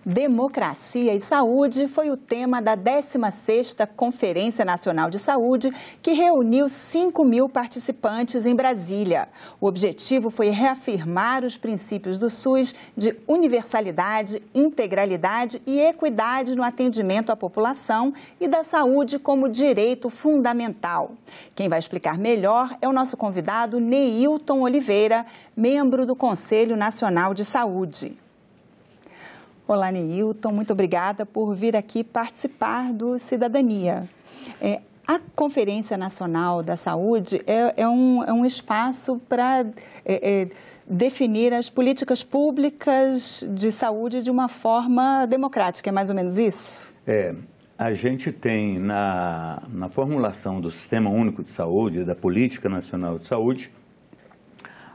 Democracia e saúde foi o tema da 16ª Conferência Nacional de Saúde, que reuniu 5.000 participantes em Brasília. O objetivo foi reafirmar os princípios do SUS de universalidade, integralidade e equidade no atendimento à população e da saúde como direito fundamental. Quem vai explicar melhor é o nosso convidado Neilton Oliveira, membro do Conselho Nacional de Saúde. Olá, Neilton, muito obrigada por vir aqui participar do Cidadania. A Conferência Nacional da Saúde é um espaço para definir as políticas públicas de saúde de uma forma democrática, é mais ou menos isso? A gente tem na formulação do Sistema Único de Saúde, da Política Nacional de Saúde,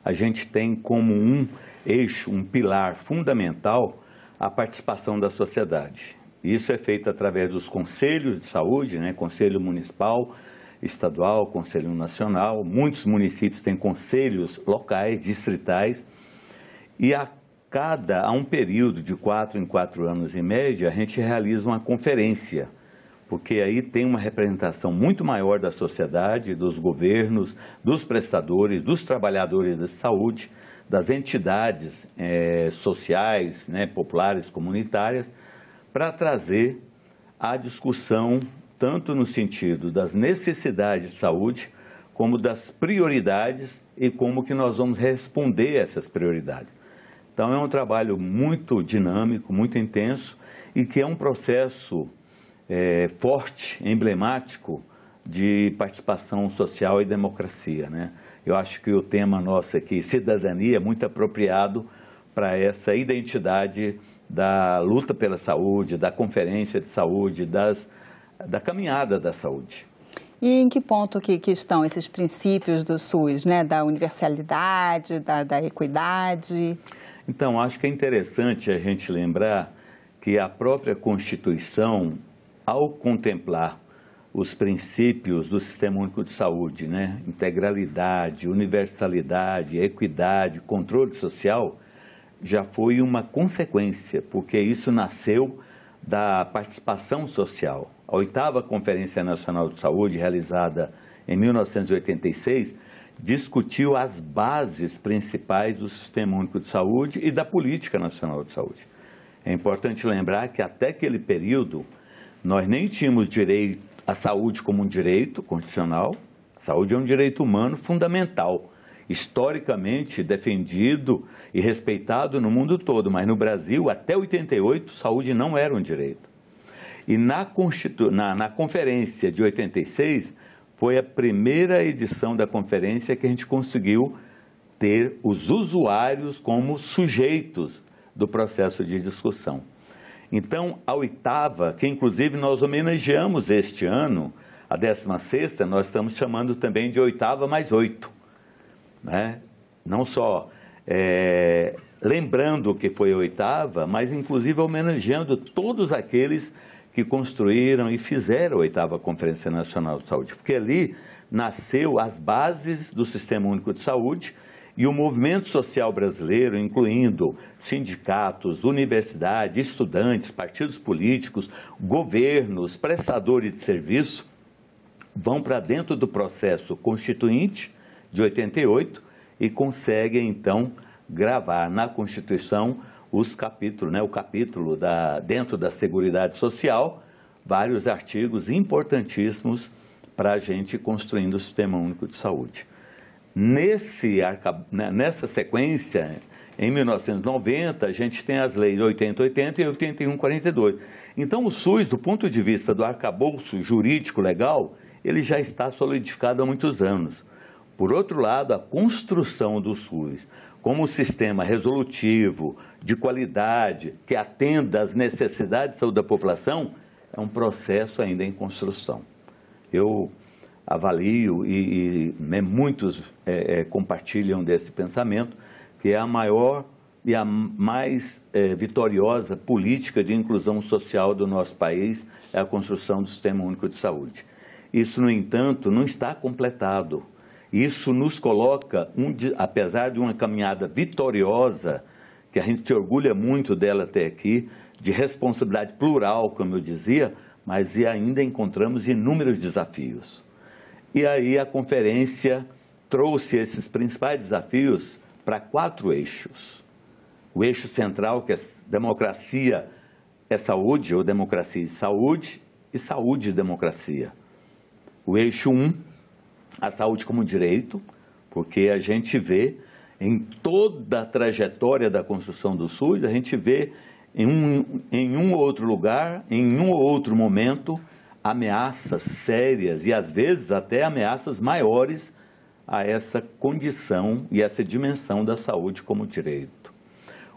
a gente tem como um eixo, um pilar fundamental, a participação da sociedade. Isso é feito através dos conselhos de saúde, Conselho Municipal, Estadual, Conselho Nacional. Muitos municípios têm conselhos locais, distritais, e a um período de 4 em 4 anos em média, a gente realiza uma conferência, porque aí tem uma representação muito maior da sociedade, dos governos, dos prestadores, dos trabalhadores da saúde, das entidades sociais, populares, comunitárias, para trazer a discussão tanto no sentido das necessidades de saúde, como das prioridades e como que nós vamos responder a essas prioridades. Então é um trabalho muito dinâmico, muito intenso e que é um processo forte, emblemático de participação social e democracia, Eu acho que o tema nosso aqui, cidadania, é muito apropriado para essa identidade da luta pela saúde, da conferência de saúde, da caminhada da saúde. E em que ponto que estão esses princípios do SUS, da universalidade, da equidade? Então, acho que é interessante a gente lembrar que a própria Constituição, ao contemplar os princípios do Sistema Único de Saúde, integralidade, universalidade, equidade, controle social, já foi uma consequência, porque isso nasceu da participação social. A 8ª Conferência Nacional de Saúde, realizada em 1986, discutiu as bases principais do Sistema Único de Saúde e da Política Nacional de Saúde. É importante lembrar que até aquele período nós nem tínhamos direito a saúde como um direito constitucional. A saúde é um direito humano fundamental, historicamente defendido e respeitado no mundo todo, mas no Brasil, até 88, saúde não era um direito. E na conferência de 86, foi a primeira edição da conferência que a gente conseguiu ter os usuários como sujeitos do processo de discussão. Então, a 8ª, que inclusive nós homenageamos este ano, a 16ª, nós estamos chamando também de 8ª mais 8. Não só lembrando que foi a 8ª, mas inclusive homenageando todos aqueles que construíram e fizeram a 8ª Conferência Nacional de Saúde. Porque ali nasceu as bases do Sistema Único de Saúde, e o movimento social brasileiro, incluindo sindicatos, universidades, estudantes, partidos políticos, governos, prestadores de serviço, vão para dentro do processo constituinte de 88 e conseguem, então, gravar na Constituição os capítulos, o capítulo dentro da Seguridade Social, vários artigos importantíssimos para a gente construindo o Sistema Único de Saúde. Nessa sequência, em 1990, a gente tem as leis 8080 e 8142. Então, o SUS, do ponto de vista do arcabouço jurídico legal, ele já está solidificado há muitos anos. Por outro lado, a construção do SUS como sistema resolutivo, de qualidade, que atenda às necessidades de saúde da população, é um processo ainda em construção. Eu avalio e muitos compartilham desse pensamento, que é a maior e a mais vitoriosa política de inclusão social do nosso país, é a construção do Sistema Único de Saúde. Isso, no entanto, não está completado. Isso nos coloca, apesar de uma caminhada vitoriosa, que a gente se orgulha muito dela até aqui, de responsabilidade plural, como eu dizia, mas ainda encontramos inúmeros desafios. E aí a conferência trouxe esses principais desafios para 4 eixos. O eixo central, que é democracia é saúde, ou democracia e saúde e democracia. O eixo 1, a saúde como direito, porque a gente vê em toda a trajetória da construção do SUS, a gente vê em um ou outro lugar, em um ou outro momento, ameaças sérias e às vezes até ameaças maiores a essa condição e essa dimensão da saúde como direito.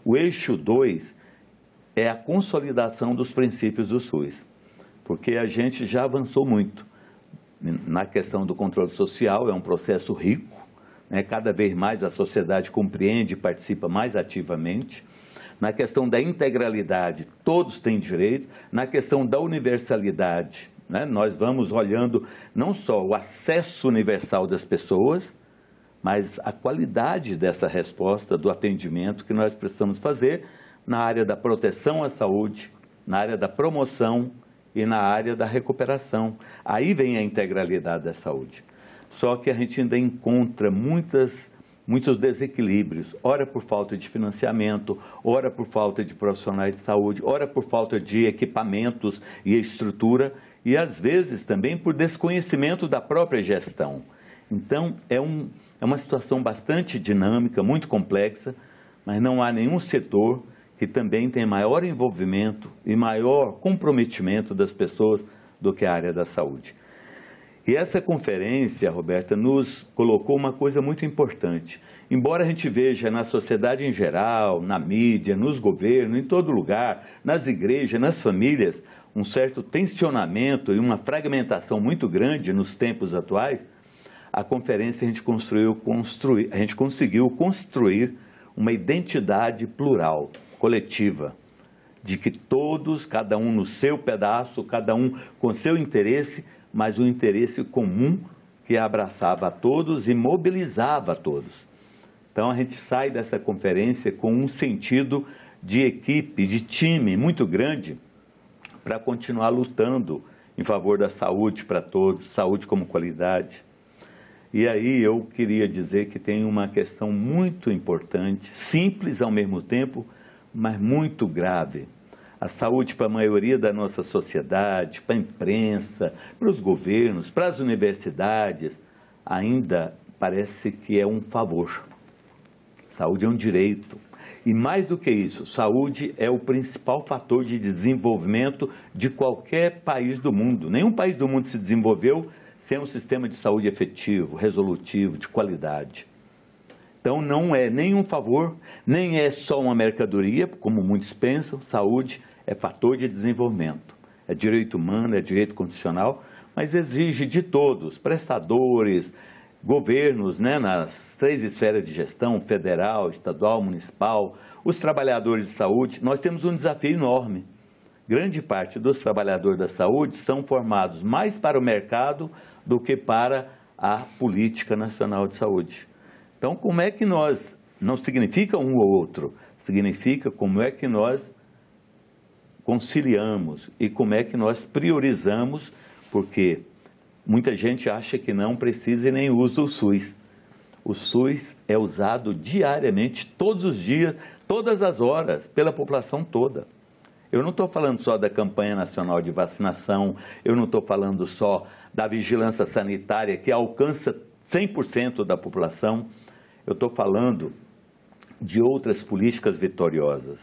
O eixo 2 é a consolidação dos princípios do SUS, porque a gente já avançou muito. Na questão do controle social, é um processo rico, né? Cada vez mais a sociedade compreende e participa mais ativamente. Na questão da integralidade, todos têm direito. Na questão da universalidade, né? Nós vamos olhando não só o acesso universal das pessoas, mas a qualidade dessa resposta, do atendimento que nós precisamos fazer na área da proteção à saúde, na área da promoção e na área da recuperação. Aí vem a integralidade da saúde. Só que a gente ainda encontra muitos desequilíbrios, ora por falta de financiamento, ora por falta de profissionais de saúde, ora por falta de equipamentos e estrutura, e às vezes também por desconhecimento da própria gestão. Então, é uma situação bastante dinâmica, muito complexa, mas não há nenhum setor que também tem maior envolvimento e maior comprometimento das pessoas do que a área da saúde. E essa conferência, Roberta, nos colocou uma coisa muito importante. Embora a gente veja na sociedade em geral, na mídia, nos governos, em todo lugar, nas igrejas, nas famílias, um certo tensionamento e uma fragmentação muito grande nos tempos atuais, a conferência a gente conseguiu construir uma identidade plural, coletiva, de que todos, cada um no seu pedaço, cada um com seu interesse, mas um interesse comum que abraçava a todos e mobilizava a todos. Então a gente sai dessa conferência com um sentido de equipe, de time muito grande para continuar lutando em favor da saúde para todos, saúde como qualidade. E aí eu queria dizer que tem uma questão muito importante, simples ao mesmo tempo, mas muito grave. A saúde para a maioria da nossa sociedade, para a imprensa, para os governos, para as universidades, ainda parece que é um favor. Saúde é um direito. E mais do que isso, saúde é o principal fator de desenvolvimento de qualquer país do mundo. Nenhum país do mundo se desenvolveu sem um sistema de saúde efetivo, resolutivo, de qualidade. Então, não é nem um favor, nem é só uma mercadoria, como muitos pensam. Saúde é fator de desenvolvimento, é direito humano, é direito constitucional, mas exige de todos, prestadores, governos, né, nas 3 esferas de gestão, federal, estadual, municipal, os trabalhadores de saúde. Nós temos um desafio enorme. Grande parte dos trabalhadores da saúde são formados mais para o mercado do que para a política nacional de saúde. Então, como é que nós, não significa um ou outro, significa como é que nós conciliamos e como é que nós priorizamos, porque muita gente acha que não precisa e nem usa o SUS. O SUS é usado diariamente, todos os dias, todas as horas, pela população toda. Eu não estou falando só da campanha nacional de vacinação, eu não estou falando só da vigilância sanitária que alcança 100% da população. Eu estou falando de outras políticas vitoriosas.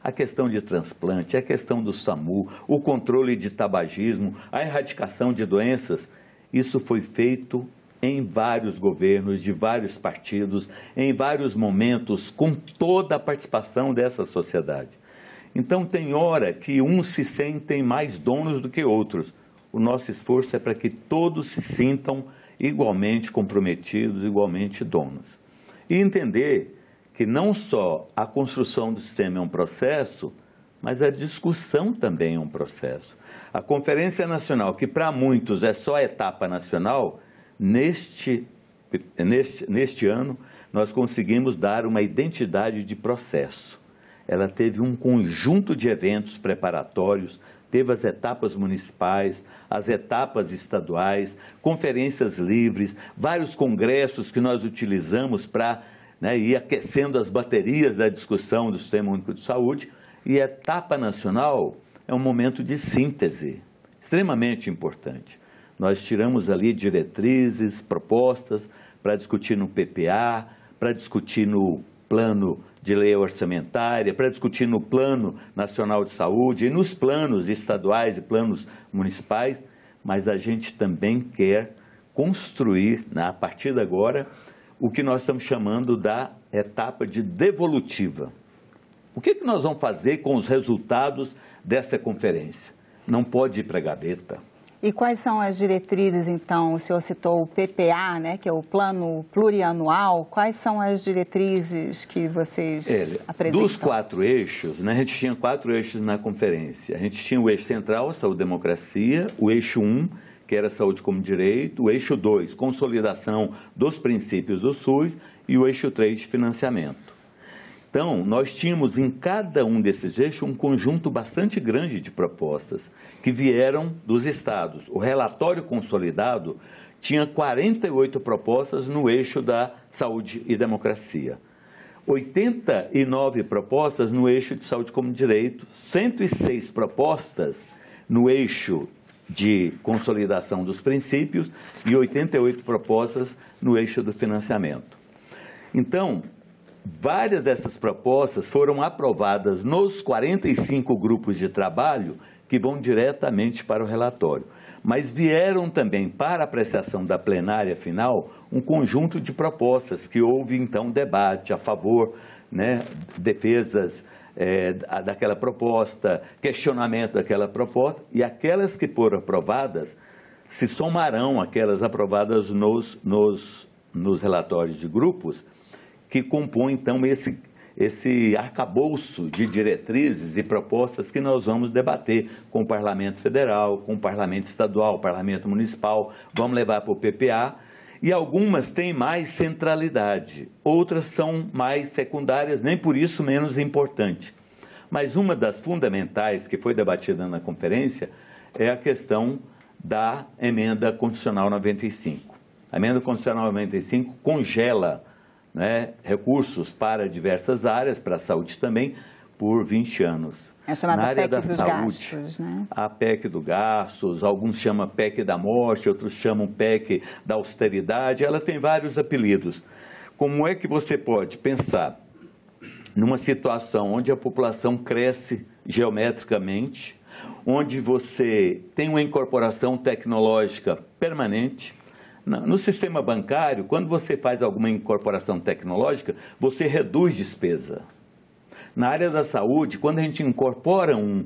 A questão de transplante, a questão do SAMU, o controle de tabagismo, a erradicação de doenças, isso foi feito em vários governos, de vários partidos, em vários momentos, com toda a participação dessa sociedade. Então, tem hora que uns se sentem mais donos do que outros. O nosso esforço é para que todos se sintam igualmente comprometidos, igualmente donos. E entender que não só a construção do sistema é um processo, mas a discussão também é um processo. A Conferência Nacional, que para muitos é só a etapa nacional, neste ano nós conseguimos dar uma identidade de processo. ela teve um conjunto de eventos preparatórios, teve as etapas municipais, as etapas estaduais, conferências livres, vários congressos que nós utilizamos para ir aquecendo as baterias da discussão do Sistema Único de Saúde. E a etapa nacional é um momento de síntese, extremamente importante. Nós tiramos ali diretrizes, propostas para discutir no PPA, para discutir no plano de lei orçamentária, para discutir no Plano Nacional de Saúde e nos planos estaduais e planos municipais, mas a gente também quer construir, a partir de agora, o que nós estamos chamando da etapa de devolutiva. O que nós vamos fazer com os resultados dessa conferência? Não pode ir para a gaveta. E quais são as diretrizes, então? O senhor citou o PPA, né, que é o Plano Plurianual. Quais são as diretrizes que vocês apresentam? Dos 4 eixos, a gente tinha 4 eixos na conferência. A gente tinha o eixo central, saúde e democracia, o eixo 1, que era saúde como direito, o eixo 2, consolidação dos princípios do SUS, e o eixo 3, de financiamento. Então, nós tínhamos em cada um desses eixos um conjunto bastante grande de propostas que vieram dos estados. O relatório consolidado tinha 48 propostas no eixo da saúde e democracia, 89 propostas no eixo de saúde como direito, 106 propostas no eixo de consolidação dos princípios e 88 propostas no eixo do financiamento. Então, várias dessas propostas foram aprovadas nos 45 grupos de trabalho que vão diretamente para o relatório. Mas vieram também para a apreciação da plenária final um conjunto de propostas que houve, então, debate a favor, defesas daquela proposta, questionamento daquela proposta, e aquelas que foram aprovadas se somarão àquelas aprovadas nos relatórios de grupos, que compõe, então, esse arcabouço de diretrizes e propostas que nós vamos debater com o Parlamento Federal, com o Parlamento Estadual, o Parlamento Municipal, vamos levar para o PPA, e algumas têm mais centralidade, outras são mais secundárias, nem por isso menos importante. Mas uma das fundamentais que foi debatida na conferência é a questão da Emenda Constitucional 95. A Emenda Constitucional 95 congela recursos para diversas áreas, para a saúde também, por 20 anos. É chamada PEC dos gastos, né? A PEC dos gastos, alguns chamam PEC da morte, outros chamam PEC da austeridade, ela tem vários apelidos. Como é que você pode pensar numa situação onde a população cresce geometricamente, onde você tem uma incorporação tecnológica permanente? No sistema bancário, quando você faz alguma incorporação tecnológica, você reduz despesa. Na área da saúde, quando a gente incorpora um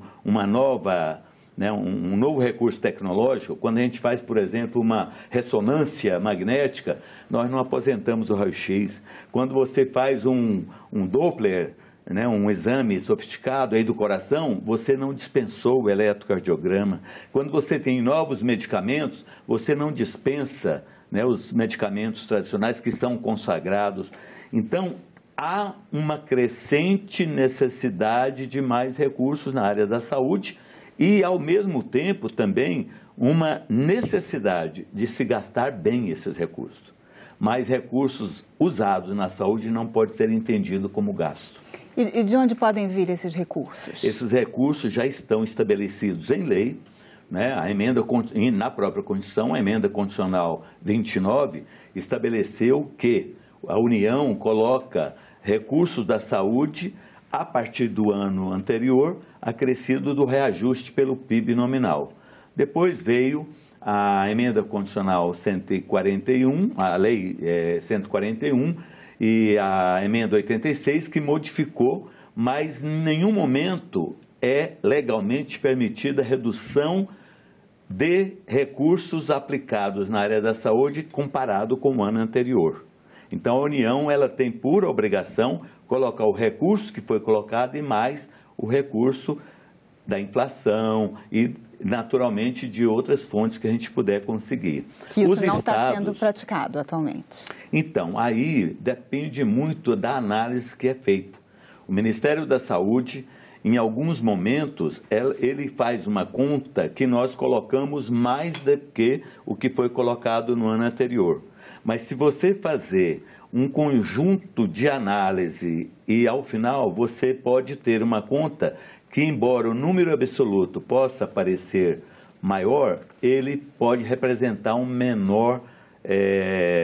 novo recurso tecnológico, quando a gente faz, por exemplo, uma ressonância magnética, nós não aposentamos o raio-x. Quando você faz um Doppler, um exame sofisticado aí do coração, você não dispensou o eletrocardiograma. Quando você tem novos medicamentos, você não dispensa os medicamentos tradicionais que são consagrados. Então, há uma crescente necessidade de mais recursos na área da saúde e, ao mesmo tempo, também uma necessidade de se gastar bem esses recursos. Mais recursos usados na saúde não pode ser entendido como gasto. E de onde podem vir esses recursos? Esses recursos já estão estabelecidos em lei, a emenda, na própria Constituição, a Emenda Constitucional 29 estabeleceu que a União coloca recursos da saúde a partir do ano anterior, acrescido do reajuste pelo PIB nominal. Depois veio a Emenda Constitucional 141, a Lei 141, e a Emenda 86, que modificou, mas em nenhum momento é legalmente permitida a redução de recursos aplicados na área da saúde comparado com o ano anterior. Então, a União ela tem por obrigação colocar o recurso que foi colocado e mais o recurso da inflação e, naturalmente, de outras fontes que a gente puder conseguir. Que isso não está sendo praticado atualmente. Então, aí depende muito da análise que é feita. O Ministério da Saúde, em alguns momentos, ele faz uma conta que nós colocamos mais do que o que foi colocado no ano anterior. Mas se você fazer um conjunto de análise e, ao final, você pode ter uma conta que, embora o número absoluto possa parecer maior, ele pode representar um menor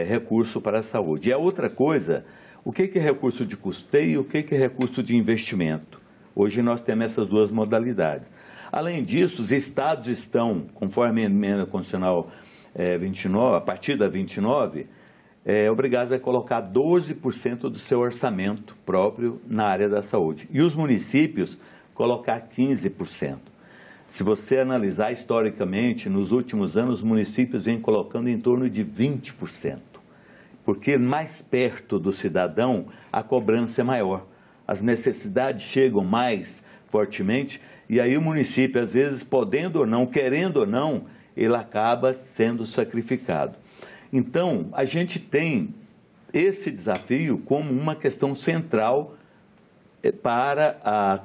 recurso para a saúde. E a outra coisa, o que é recurso de custeio e o que é recurso de investimento? Hoje nós temos essas duas modalidades. Além disso, os estados estão, conforme a emenda constitucional 29, a partir da 29, obrigados a colocar 12% do seu orçamento próprio na área da saúde. E os municípios colocar 15%. Se você analisar historicamente, nos últimos anos, os municípios vêm colocando em torno de 20%. Porque mais perto do cidadão, a cobrança é maior. As necessidades chegam mais fortemente e aí o município, às vezes, podendo ou não, querendo ou não, ele acaba sendo sacrificado. Então, a gente tem esse desafio como uma questão central para a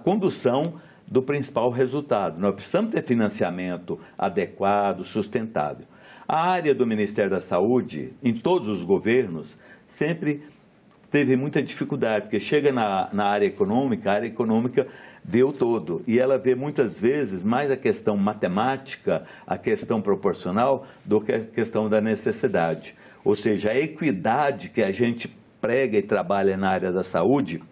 condução do principal resultado. Nós precisamos ter financiamento adequado, sustentável. A área do Ministério da Saúde, em todos os governos, sempre teve muita dificuldade, porque chega na área econômica, a área econômica vê o todo, e ela vê muitas vezes mais a questão matemática, a questão proporcional, do que a questão da necessidade. Ou seja, a equidade que a gente prega e trabalha na área da saúde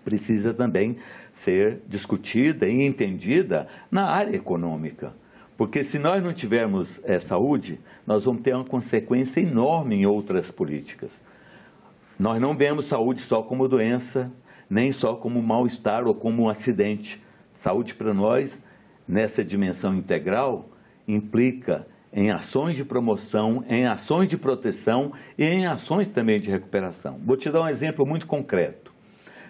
precisa também ser discutida e entendida na área econômica. Porque se nós não tivermos saúde, nós vamos ter uma consequência enorme em outras políticas. Nós não vemos saúde só como doença, nem só como mal-estar ou como um acidente. Saúde para nós, nessa dimensão integral, implica em ações de promoção, em ações de proteção e em ações também de recuperação. Vou te dar um exemplo muito concreto.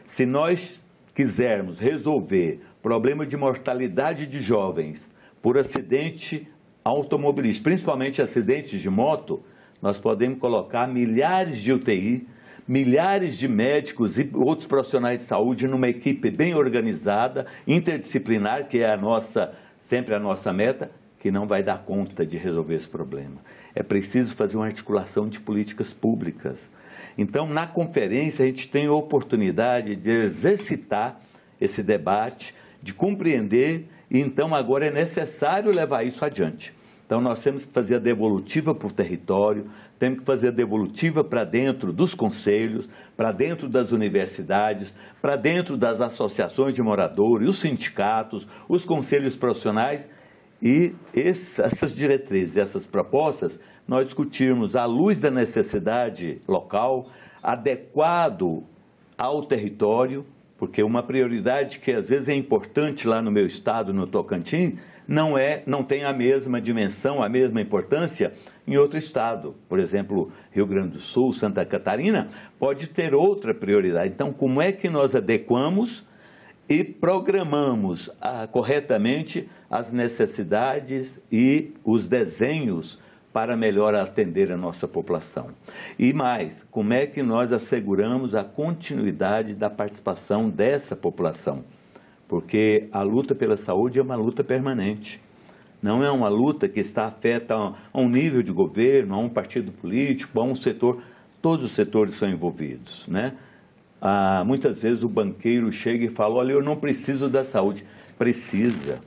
Se nós quisermos resolver problema de mortalidade de jovens por acidente automobilístico, principalmente acidentes de moto, nós podemos colocar milhares de UTI, milhares de médicos e outros profissionais de saúde numa equipe bem organizada, interdisciplinar, que é sempre a nossa meta, que não vai dar conta de resolver esse problema. É preciso fazer uma articulação de políticas públicas. Então, na conferência, a gente tem a oportunidade de exercitar esse debate, de compreender, e então agora é necessário levar isso adiante. Então, nós temos que fazer a devolutiva para o território, temos que fazer a devolutiva para dentro dos conselhos, para dentro das universidades, para dentro das associações de moradores, os sindicatos, os conselhos profissionais, e essas diretrizes, essas propostas, nós discutirmos à luz da necessidade local, adequado ao território, porque uma prioridade que às vezes é importante lá no meu estado, no Tocantins, não tem a mesma dimensão, a mesma importância em outro estado. Por exemplo, Rio Grande do Sul, Santa Catarina, pode ter outra prioridade. Então, como é que nós adequamos e programamos corretamente as necessidades e os desenhos para melhor atender a nossa população? E mais, como é que nós asseguramos a continuidade da participação dessa população? Porque a luta pela saúde é uma luta permanente. Não é uma luta que está afeta a um nível de governo, a um partido político, a um setor. Todos os setores são envolvidos, né? Muitas vezes o banqueiro chega e fala, olha, eu não preciso da saúde. Precisa.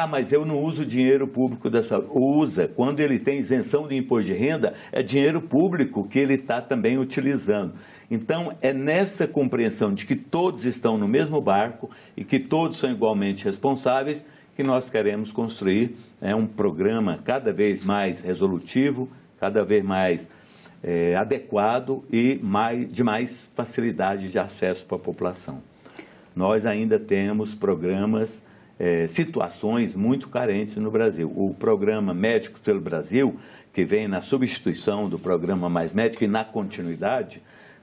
Mas eu não uso dinheiro público da saúde. Usa. Quando ele tem isenção de imposto de renda, é dinheiro público que ele está também utilizando. Então, é nessa compreensão de que todos estão no mesmo barco e que todos são igualmente responsáveis que nós queremos construir um programa cada vez mais resolutivo, cada vez mais adequado e de mais facilidade de acesso para a população. Nós ainda temos programas, situações muito carentes no Brasil. O programa Médicos pelo Brasil, que vem na substituição do programa Mais Médico e na continuidade,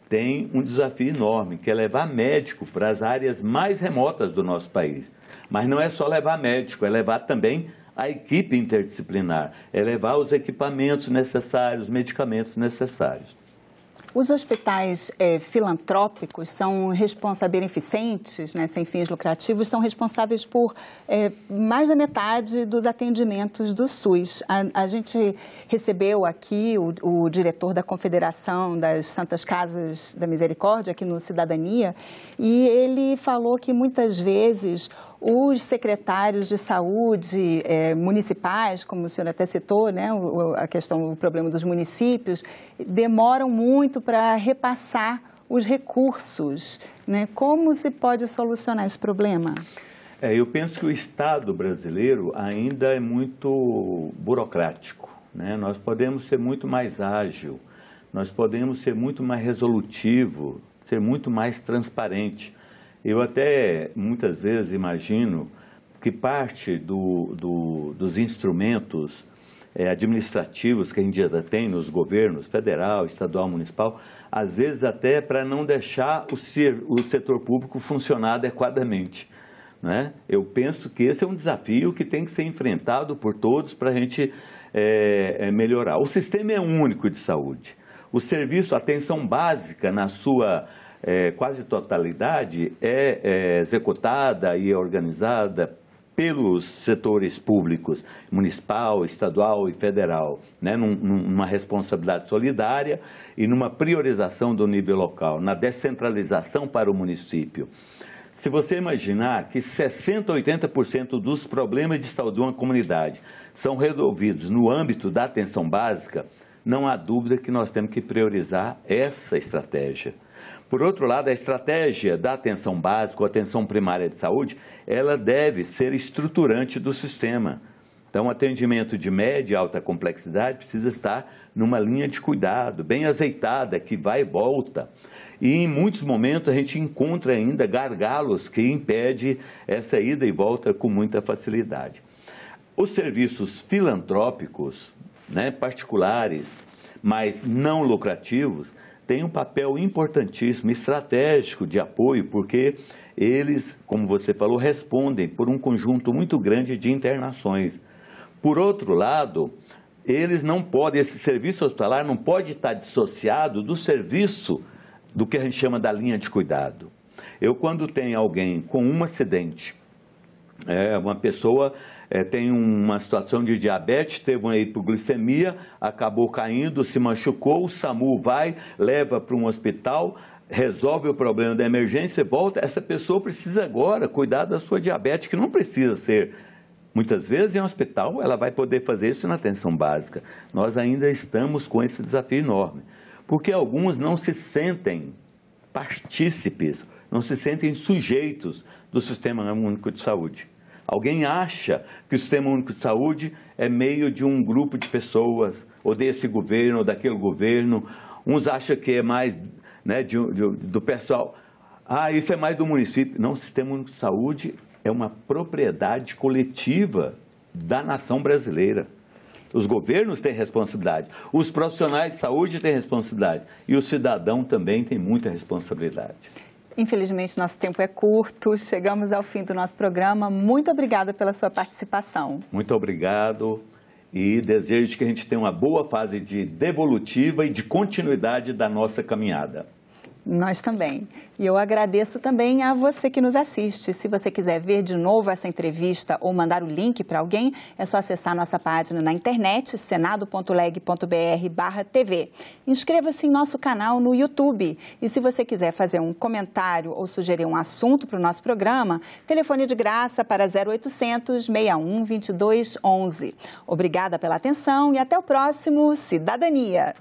tem um desafio enorme, que é levar médico para as áreas mais remotas do nosso país. Mas não é só levar médico, é levar também a equipe interdisciplinar, é levar os equipamentos necessários, os medicamentos necessários. Os hospitais filantrópicos são beneficentes, né, sem fins lucrativos, são responsáveis por mais da metade dos atendimentos do SUS. A gente recebeu aqui o diretor da Confederação das Santas Casas da Misericórdia, aqui no Cidadania, e ele falou que muitas vezes os secretários de saúde municipais, como o senhor até citou, né, o problema dos municípios, demoram muito para repassar os recursos, né? Como se pode solucionar esse problema? Eu penso que o Estado brasileiro ainda é muito burocrático, né? Nós podemos ser muito mais ágil, nós podemos ser muito mais resolutivo, ser muito mais transparente. Eu até muitas vezes imagino que parte dos instrumentos administrativos que a gente já tem nos governos federal, estadual, municipal, às vezes até para não deixar o setor público funcionar adequadamente, né? Eu penso que esse é um desafio que tem que ser enfrentado por todos para a gente melhorar. O sistema é único de saúde. O serviço, a atenção básica na sua quase totalidade é executada e organizada pelos setores públicos, municipal, estadual e federal, né? Numa responsabilidade solidária e numa priorização do nível local, na descentralização para o município. Se você imaginar que 60% a 80% dos problemas de saúde de uma comunidade são resolvidos no âmbito da atenção básica, não há dúvida que nós temos que priorizar essa estratégia. Por outro lado, a estratégia da atenção básica, ou atenção primária de saúde, ela deve ser estruturante do sistema. Então, o atendimento de média e alta complexidade precisa estar numa linha de cuidado, bem azeitada, que vai e volta. E, em muitos momentos, a gente encontra ainda gargalos que impedem essa ida e volta com muita facilidade. Os serviços filantrópicos, né, particulares, mas não lucrativos, têm um papel importantíssimo, estratégico de apoio, porque eles, como você falou, respondem por um conjunto muito grande de internações. Por outro lado, esse serviço hospitalar não pode estar dissociado do serviço do que a gente chama da linha de cuidado. Quando tem alguém com um acidente, uma pessoa tem uma situação de diabetes, teve uma hipoglicemia, acabou caindo, se machucou, o SAMU vai, leva para um hospital, resolve o problema da emergência, volta, essa pessoa precisa agora cuidar da sua diabetes, que não precisa ser, muitas vezes em um hospital, ela vai poder fazer isso na atenção básica. Nós ainda estamos com esse desafio enorme, porque alguns não se sentem partícipes, não se sentem sujeitos do Sistema Único de Saúde. Alguém acha que o Sistema Único de Saúde é meio de um grupo de pessoas, ou desse governo, ou daquele governo. Uns acham que é mais, né, do pessoal. Isso é mais do município. Não, o Sistema Único de Saúde é uma propriedade coletiva da nação brasileira. Os governos têm responsabilidade, os profissionais de saúde têm responsabilidade e o cidadão também tem muita responsabilidade. Infelizmente, nosso tempo é curto, chegamos ao fim do nosso programa. Muito obrigada pela sua participação. Muito obrigado e desejo que a gente tenha uma boa fase de devolutiva e de continuidade da nossa caminhada. Nós também. E eu agradeço também a você que nos assiste. Se você quiser ver de novo essa entrevista ou mandar o link para alguém, é só acessar nossa página na internet, senado.leg.br/TV. Inscreva-se em nosso canal no YouTube. E se você quiser fazer um comentário ou sugerir um assunto para o nosso programa, telefone de graça para 0800 61 22 11. Obrigada pela atenção e até o próximo Cidadania.